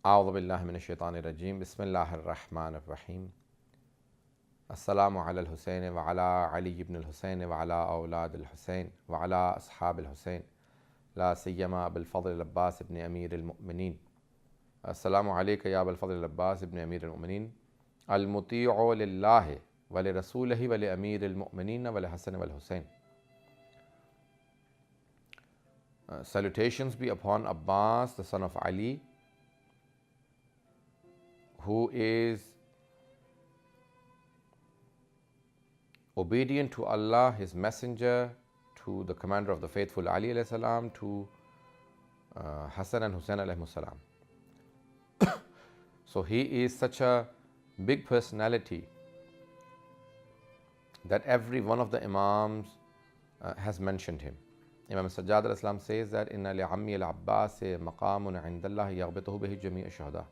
أعوذ بالله من الشيطان الرجيم بسم الله الرحمن الرحيم السلام على الحسين وعلى علي بن الحسين وعلى أولاد الحسين وعلى أصحاب الحسين لا سيما بالفضل العباس بن أمير المؤمنين. السلام عليك يا بالفضل العباس بن أمير المؤمنين المطيع لله ولرسوله ولأمير المؤمنين ولحسن والحسين. Salutations be upon Abbas, the son of Ali, who is obedient to Allah, His Messenger, to the commander of the faithful Ali alayhi salam, to Hassan and Hussein alayhi salam. So he is such a big personality that every one of the Imams has mentioned him. Imam Sajjad al-Islam says that inna li'ammi al-Abbas maqamun 'inda Allah yaghbituhu bihi jami' ash-shuhada.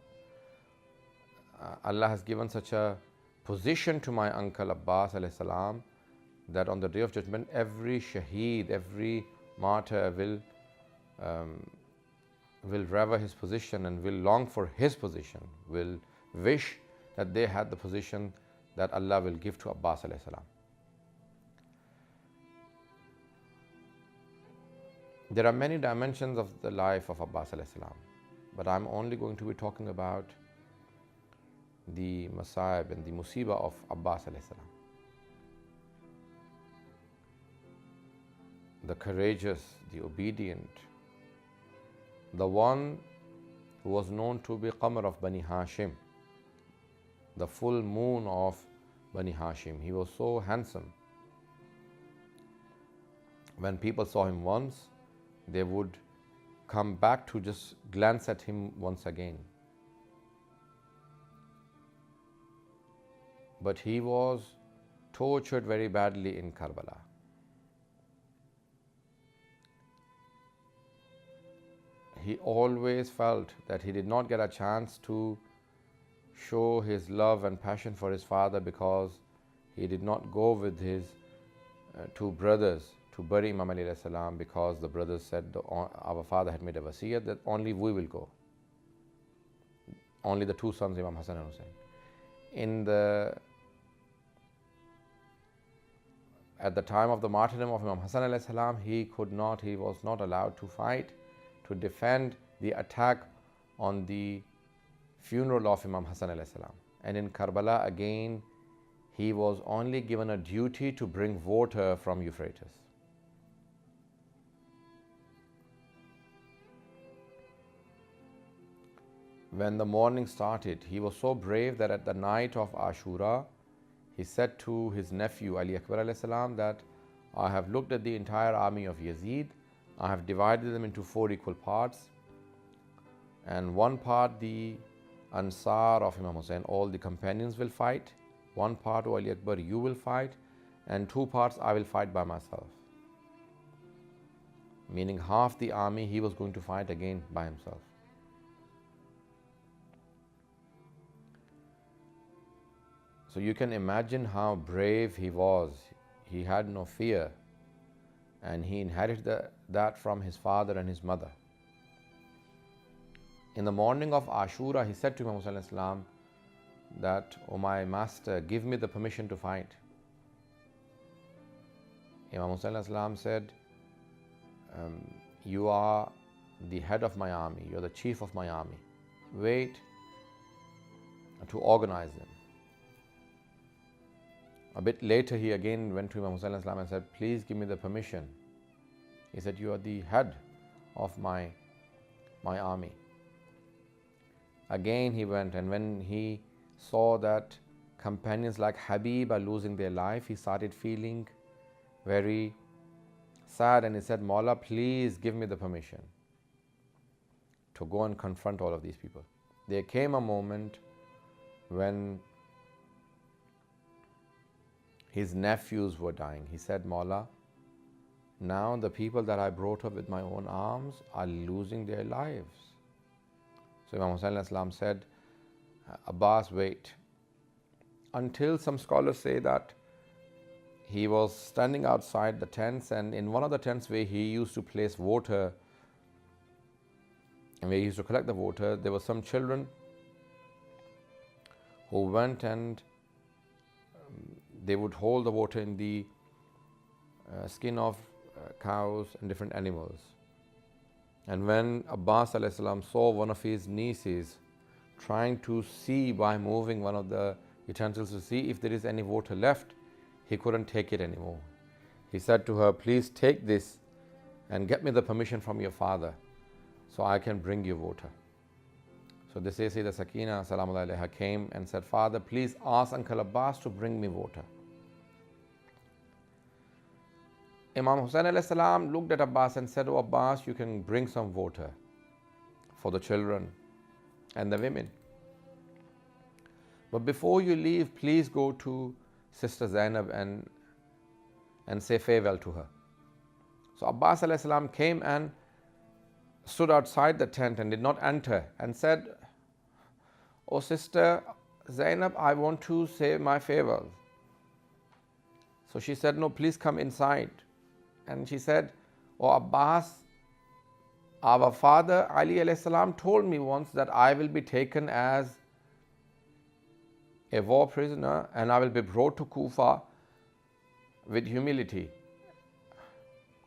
Allah has given such a position to my uncle Abbas alayhi salam that on the Day of Judgment every shaheed, every martyr will rever his position and will long for his position, will wish that they had the position that Allah will give to Abbas alayhi salam. There are many dimensions of the life of Abbas alayhi salam, but I'm only going to be talking about the masaib and the musibah of Abbas alayhi salam. The courageous, the obedient, the one who was known to be Qamar of Bani Hashim, the full moon of Bani Hashim. He was so handsome. When people saw him once, they would come back to just glance at him once again. But he was tortured very badly in Karbala. He always felt that he did not get a chance to show his love and passion for his father because he did not go with his two brothers to bury Imam Ali alayhi salam, because the brothers said our father had made a wasiyat that only we will go. Only the two sons, Imam Hussain and Hussein. At the time of the martyrdom of Imam Hussain alayhi salam, he was not allowed to fight, to defend the attack on the funeral of Imam Hussain alayhi salam. And in Karbala again, he was only given a duty to bring water from Euphrates. When the morning started, he was so brave that at the night of Ashura, he said to his nephew Ali Akbar alayhi salam that I have looked at the entire army of Yazid, I have divided them into 4 equal parts, and one part the Ansar of Imam Hussain, all the companions will fight, one part, O Ali Akbar, you will fight, and 2 parts I will fight by myself. Meaning half the army he was going to fight again by himself. So you can imagine how brave he was. He had no fear, and he inherited that from his father and his mother. In the morning of Ashura, he said to Imam Hussain that, "O my master, give me the permission to fight." Imam Hussain said, "You are the head of my army, you are the chief of my army. Wait to organize them." A bit later, he again went to Imam Hussain and said, "Please give me the permission." He said, "You are the head of my army." Again he went, and when he saw that companions like Habib are losing their life, he started feeling very sad, and he said, "Mawla, please give me the permission to go and confront all of these people." There came a moment when his nephews were dying. He said, "Mawla, now the people that I brought up with my own arms are losing their lives." So Imam Hussain said, "Abbas, wait." Until some scholars say that he was standing outside the tents, and in one of the tents where he used to place water and where he used to collect the water, there were some children who went and they would hold the water in the skin of cows and different animals. And when Abbas alayhi salam saw one of his nieces trying to see by moving one of the utensils to see if there is any water left, he couldn't take it anymore. He said to her, please take this and get me the permission from your father so I can bring you water. So they say Sayyidah Sakina salamullahi alayha came and said, Father, please ask Uncle Abbas to bring me water. Imam Hussain alayhi salam looked at Abbas and said, Oh Abbas, you can bring some water for the children and the women. But before you leave, please go to Sister Zainab and say farewell to her. So Abbas alayhi salam came and stood outside the tent and did not enter and said, Oh Sister Zainab, I want to say my farewell. So she said, no, please come inside. And she said, Oh Abbas, our father Ali alayhi salam told me once that I will be taken as a war prisoner and I will be brought to Kufa with humility.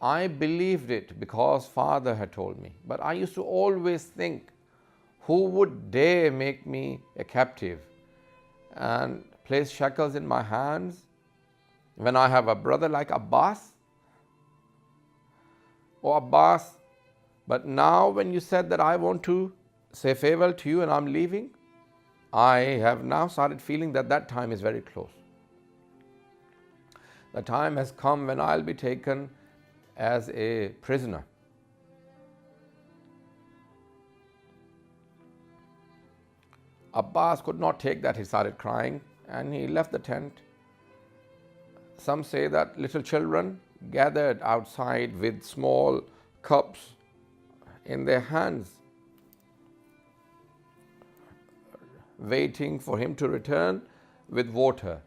I believed it because father had told me. But I used to always think, who would dare make me a captive and place shackles in my hands when I have a brother like Abbas? Oh Abbas, but now when you said that I want to say farewell to you and I'm leaving, I have now started feeling that that time is very close. The time has come when I'll be taken as a prisoner. Abbas could not take that. He started crying and he left the tent. Some say that little children gathered outside with small cups in their hands, waiting for him to return with water.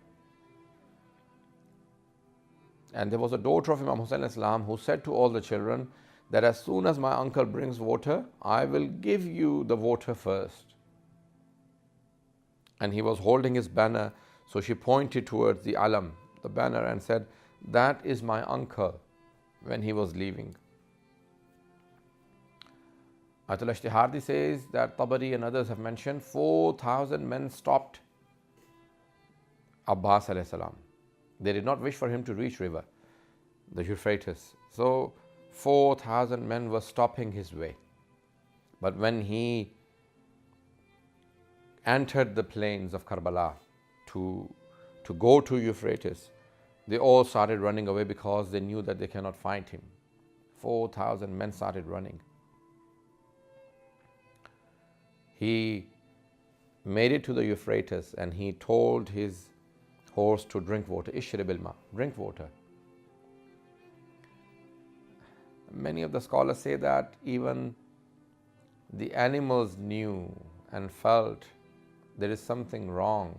And there was a daughter of Imam Hussain Islam who said to all the children that as soon as my uncle brings water, I will give you the water first. And he was holding his banner, so she pointed towards the alam, the banner, and said, that is my uncle when he was leaving. Ayatul Ishtihardi says that Tabari and others have mentioned 4,000 men stopped Abbas alayhi salam. They did not wish for him to reach river, the Euphrates. So 4,000 men were stopping his way. But when he entered the plains of Karbala to go to Euphrates, they all started running away because they knew that they cannot find him. 4,000 men started running. He made it to the Euphrates and he told his horse to drink water. Ishrib ilma, drink water. Many of the scholars say that even the animals knew and felt there is something wrong.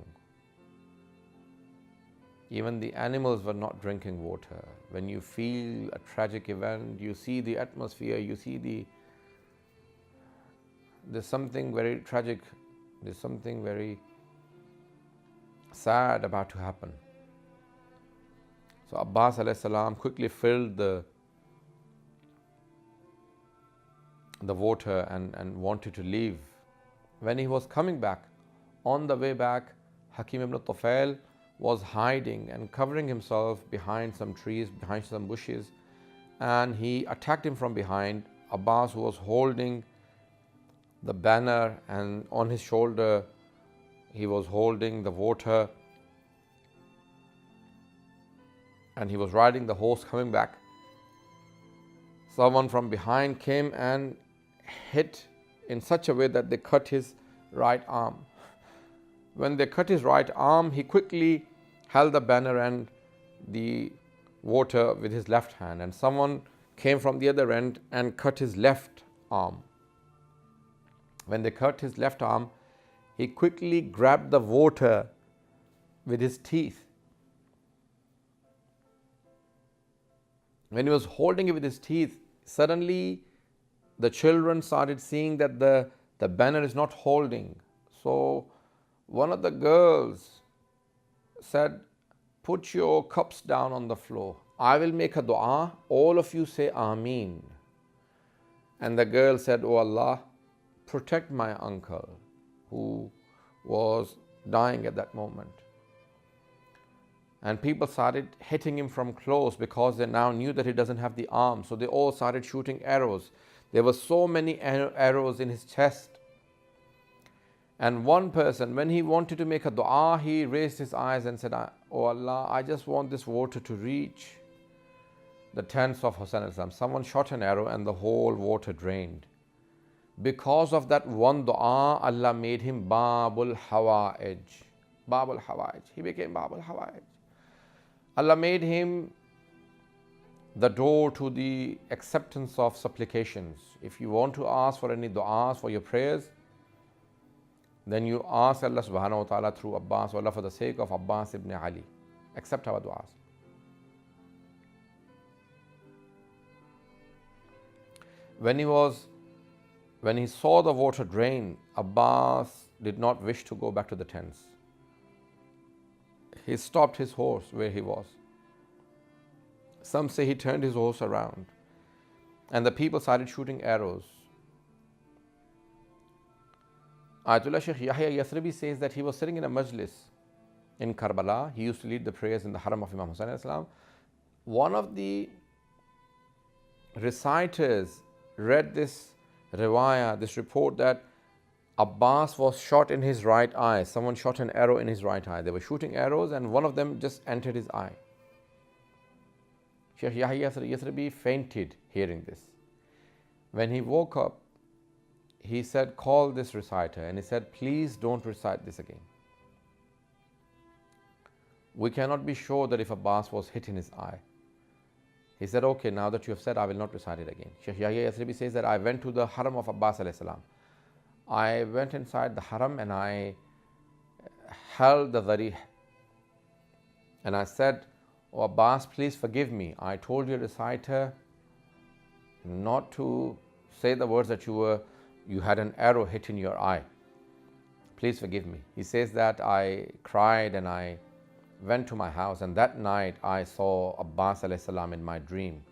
Even the animals were not drinking water. When you feel a tragic event, you see the atmosphere, you see there's something very tragic, there's something very sad about to happen. So Abbas alayhi salam quickly filled the water and wanted to leave. When he was coming back, on the way back, Hakim ibn Tufail was hiding and covering himself behind some trees, behind some bushes, and he attacked him from behind. Abbas was holding the banner and on his shoulder he was holding the water and he was riding the horse coming back. Someone from behind came and hit in such a way that they cut his right arm. When they cut his right arm, he quickly held the banner and the water with his left hand, and someone came from the other end and cut his left arm. When they cut his left arm, he quickly grabbed the water with his teeth. When he was holding it with his teeth, suddenly the children started seeing that the banner is not holding. So one of the girls said, put your cups down on the floor. I will make a dua. All of you say Ameen. And the girl said, oh Allah, protect my uncle who was dying at that moment. And people started hitting him from close because they now knew that he doesn't have the arm. So they all started shooting arrows. There were so many arrows in his chest. And one person, when he wanted to make a dua, he raised his eyes and said, oh Allah, I just want this water to reach the tents of Hussain. Someone shot an arrow and the whole water drained. Because of that one dua, Allah made him Babul Hawa'ij. Babul Hawa'ij. He became Babul Hawa'ij. Allah made him the door to the acceptance of supplications. If you want to ask for any du'as for your prayers, then you ask Allah subhanahu wa ta'ala through Abbas, Allah, for the sake of Abbas ibn Ali, accept our du'as. When he saw the water drain, Abbas did not wish to go back to the tents. He stopped his horse where he was. Some say he turned his horse around and the people started shooting arrows. Ayatollah Shaykh Yahya Yasribi says that he was sitting in a majlis in Karbala. He used to lead the prayers in the haram of Imam Hussain. One of the reciters read this riwayah, this report that Abbas was shot in his right eye. Someone shot an arrow in his right eye. They were shooting arrows and one of them just entered his eye. Shaykh Yahya Yasribi fainted hearing this. When he woke up, he said, call this reciter. And he said, please don't recite this again. We cannot be sure that if Abbas was hit in his eye. He said, okay, now that you have said, I will not recite it again. Shaykh Yahya Yasribi says that I went to the haram of Abbas alayhi salam. I went inside the haram and I held the dharih. And I said, oh Abbas, please forgive me. I told your reciter not to say the words that you had an arrow hit in your eye. Please forgive me. He says that I cried and I went to my house, and that night I saw Abbas alayhi salam in my dream.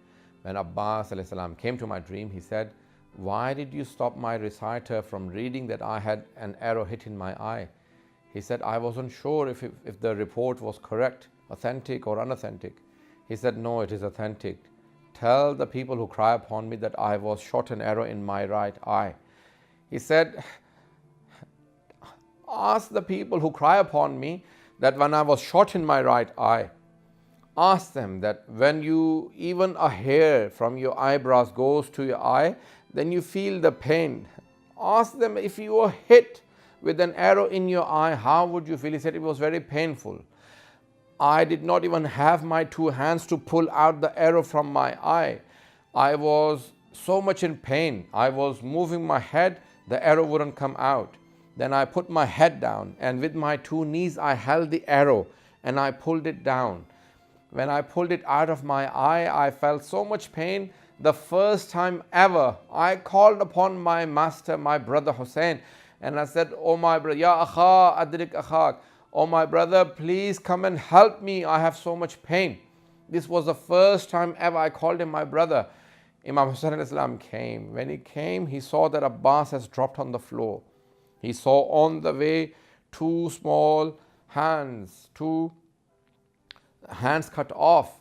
When Abbas alayhi salam came to my dream, he said, why did you stop my reciter from reading that I had an arrow hit in my eye? He said, I wasn't sure if the report was correct, authentic or unauthentic. He said, no, it is authentic. Tell the people who cry upon me that I was shot an arrow in my right eye. He said, ask the people who cry upon me that when I was shot in my right eye, ask them that when you, even a hair from your eyebrows goes to your eye, then you feel the pain. Ask them, if you were hit with an arrow in your eye, how would you feel? He said, it was very painful. I did not even have my two hands to pull out the arrow from my eye. I was so much in pain. I was moving my head, the arrow wouldn't come out. Then I put my head down and with my two knees I held the arrow and I pulled it down. When I pulled it out of my eye, I felt so much pain. The first time ever, I called upon my master, my brother Hussain, and I said, oh my brother, Ya akha adrik akhak, oh my brother, please come and help me, I have so much pain. This was the first time ever I called him my brother. Imam Hussain came. When he came, he saw that Abbas has dropped on the floor. He saw on the way two small hands, two hands cut off.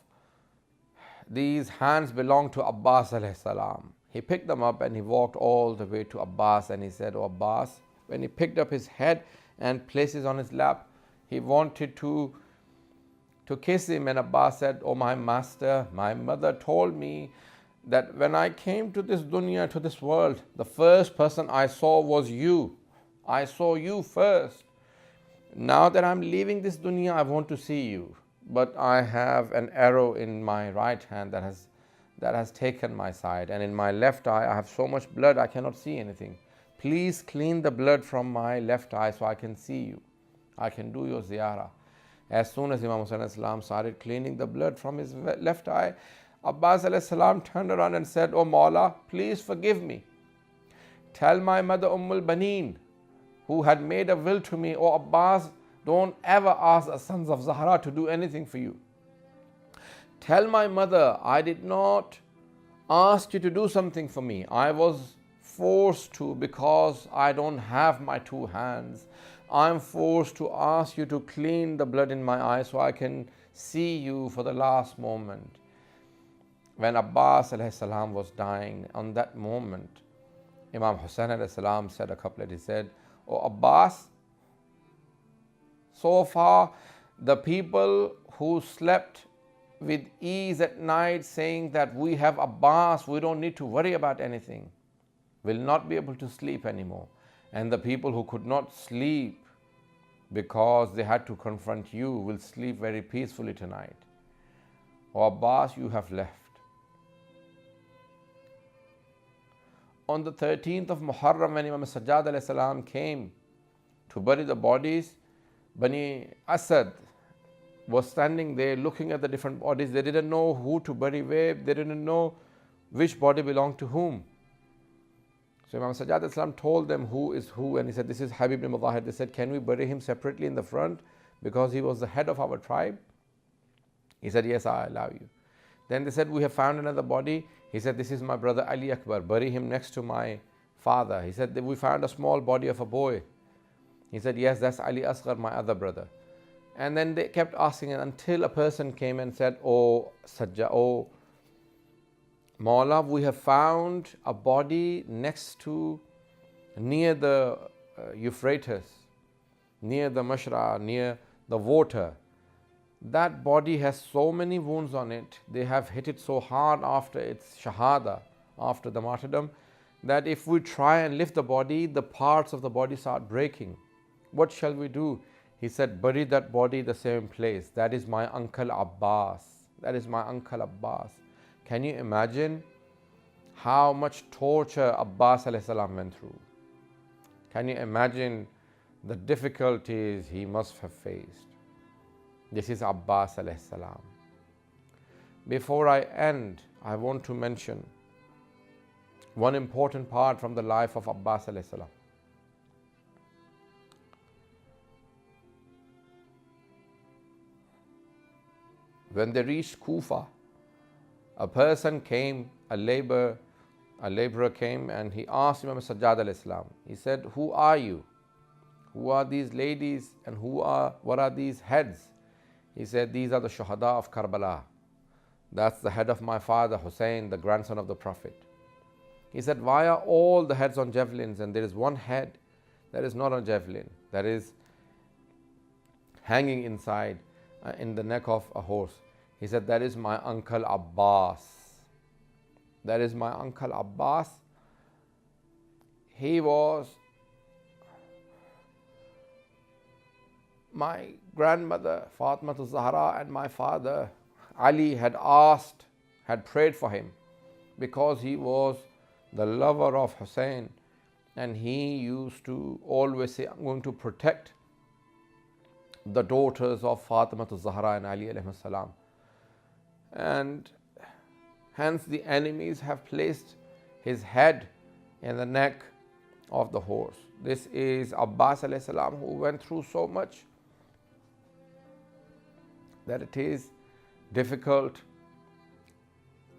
These hands belong to Abbas alayhi salam. He picked them up and he walked all the way to Abbas and he said, oh Abbas, when he picked up his head and placed it on his lap, he wanted to kiss him, and Abbas said, oh my master, my mother told me that when I came to this dunya, to this world, the first person I saw was you. I saw you first. Now that I'm leaving this dunya, I want to see you. But I have an arrow in my right hand that has taken my side, and in my left eye I have so much blood I cannot see anything. Please clean the blood from my left eye so I can see you. I can do your ziyarah. As soon as Imam Hussain started cleaning the blood from his left eye, Abbas alayhi salam turned around and said, oh Mawla, please forgive me. Tell my mother Ummul Baneen, who had made a will to me, O Abbas, don't ever ask the sons of Zahra to do anything for you. Tell my mother, I did not ask you to do something for me. I was forced to because I don't have my two hands. I'm forced to ask you to clean the blood in my eyes so I can see you for the last moment. When Abbas alayhi salam was dying, on that moment, Imam Hussain alayhi salam said a couplet. He said, "O Abbas, so far the people who slept with ease at night saying that we have Abbas, we don't need to worry about anything, will not be able to sleep anymore. And the people who could not sleep because they had to confront you will sleep very peacefully tonight. O Abbas, you have left." On the 13th of Muharram, when Imam Sajjad alayhi salam came to bury the bodies, Bani Asad was standing there looking at the different bodies. They didn't know who to bury where, they didn't know which body belonged to whom. So Imam Sajjad alayhi salam told them who is who, and he said, "This is Habib ibn Mudahir." They said, "Can we bury him separately in the front because he was the head of our tribe?" He said, "Yes, I allow you." Then they said, "We have found another body." He said, "This is my brother Ali Akbar, bury him next to my father." He said, "We found a small body of a boy." He said, "Yes, that's Ali Asghar, my other brother." And then they kept asking until a person came and said, "Oh Sajjad, oh Mawla, we have found a body next to, near the Euphrates, near the Mashra, near the water. That body has so many wounds on it. They have hit it so hard after its shahada, after the martyrdom, that if we try and lift the body, the parts of the body start breaking. What shall we do?" He said, "Bury that body the same place. That is my uncle Abbas. That is my uncle Abbas." Can you imagine how much torture Abbas alayhi salam went through? Can you imagine the difficulties he must have faced? This is Abbas alayhi salam. Before I end, I want to mention one important part from the life of Abbas alayhi salam. When they reached Kufa, a person came, a laborer came, and he asked Imam Sajjad alayhi salam. He said, "Who are you? Who are these ladies and what are these heads?" He said, "These are the Shuhada of Karbala. That's the head of my father Hussain, the grandson of the Prophet." He said, "Why are all the heads on javelins and there is one head that is not on javelin, that is hanging inside in the neck of a horse?" He said, "That is my uncle Abbas. That is my uncle Abbas. He was my grandmother Fatima Zahra and my father Ali had prayed for him because he was the lover of Hussain, and he used to always say, 'I'm going to protect the daughters of Fatima Zahra and Ali alayhi salam.' And hence the enemies have placed his head in the neck of the horse." This is Abbas alayhi salam, who went through so much that it is difficult.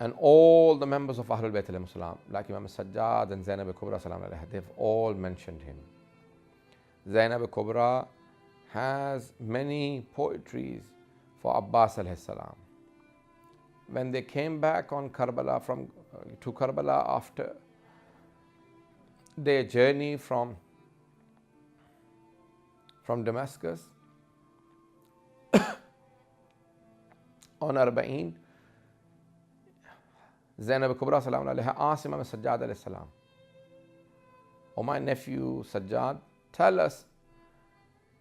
And all the members of Ahlul Bayt alayhi salam, like Imam Sajjad and Zainab Kubra salam alayha, they've all mentioned him. Zainab Kubra has many poetries for Abbas alayhi salam. When they came back on Karbala to Karbala after their journey from Damascus on Arba'een, Zainab Kubra salam alayha asked Imam Sajjad alayhi salam, "O my nephew Sajjad, tell us,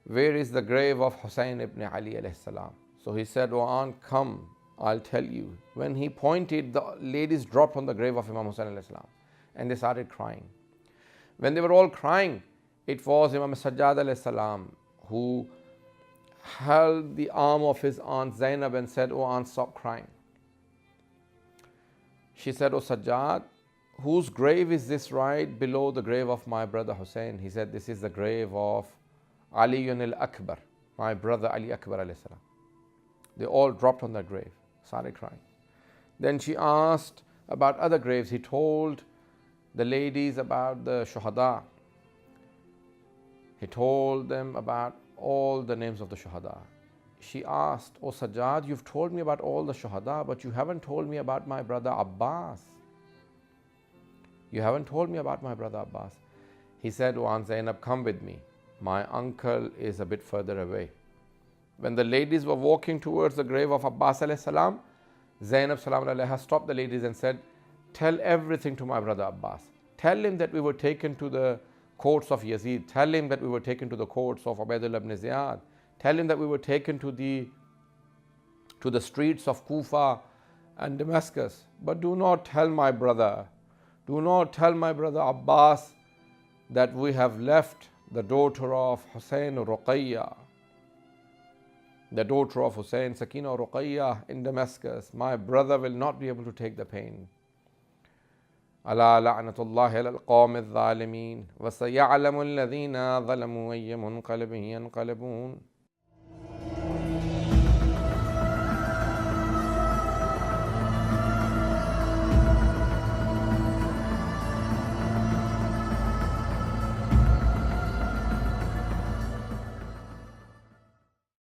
where is the grave of Hussain ibn Ali alayhi salam?" So he said, "O aunt, come, I'll tell you." When he pointed, the ladies dropped on the grave of Imam Hussain alayhi salam and they started crying. When they were all crying, it was Imam Sajjad alayhi salam who held the arm of his aunt Zainab and said, "O aunt, stop crying." She said, "O Sajjad, whose grave is this right below the grave of my brother Hussein? He said, this is the grave of Ali al-Akbar, my brother Ali Akbar alayhi salam. They all dropped on that grave, started crying. Then she asked about other graves. He told the ladies about the shuhada. He told them about all the names of the shuhada. She asked, "Oh Sajjad, you've told me about all the shuhada, but you haven't told me about my brother Abbas. You haven't told me about my brother Abbas." He said, "Oh Aunt Zainab, come with me. My uncle is a bit further away." When the ladies were walking towards the grave of Abbas alayhi salam, Zainab salam alayha stopped the ladies and said, "Tell everything to my brother Abbas. Tell him that we were taken to the courts of Yazid. Tell him that we were taken to the courts of Ubaidullah ibn Ziyad. Tell him that we were taken to the streets of Kufa and Damascus. But do not tell my brother Abbas that we have left the daughter of Hussein Ruqayya, the daughter of Hussein, Sakina Ruqayya, in Damascus. My brother will not be able to take the pain. ألا لعنة الله على القوم الظالمين وسيعلم الذين ظلموا أي منقلب ينقلبون."